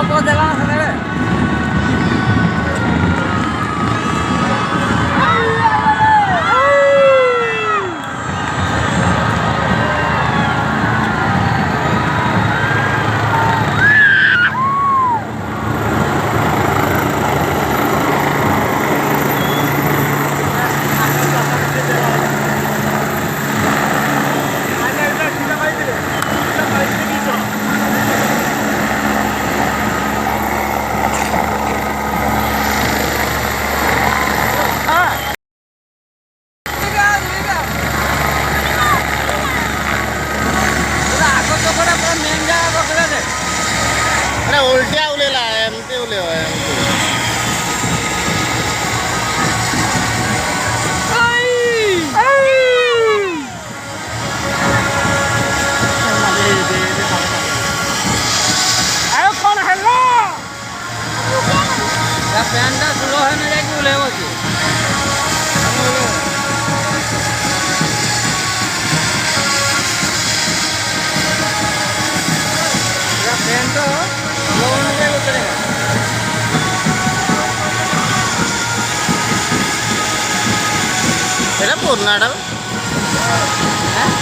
poco de la se ve. उल्टी आवलेला एमती उले प्यादा सुलो है ना जाके उले होती प्यादा लोन पे उतरेगा पूर्णाड़ा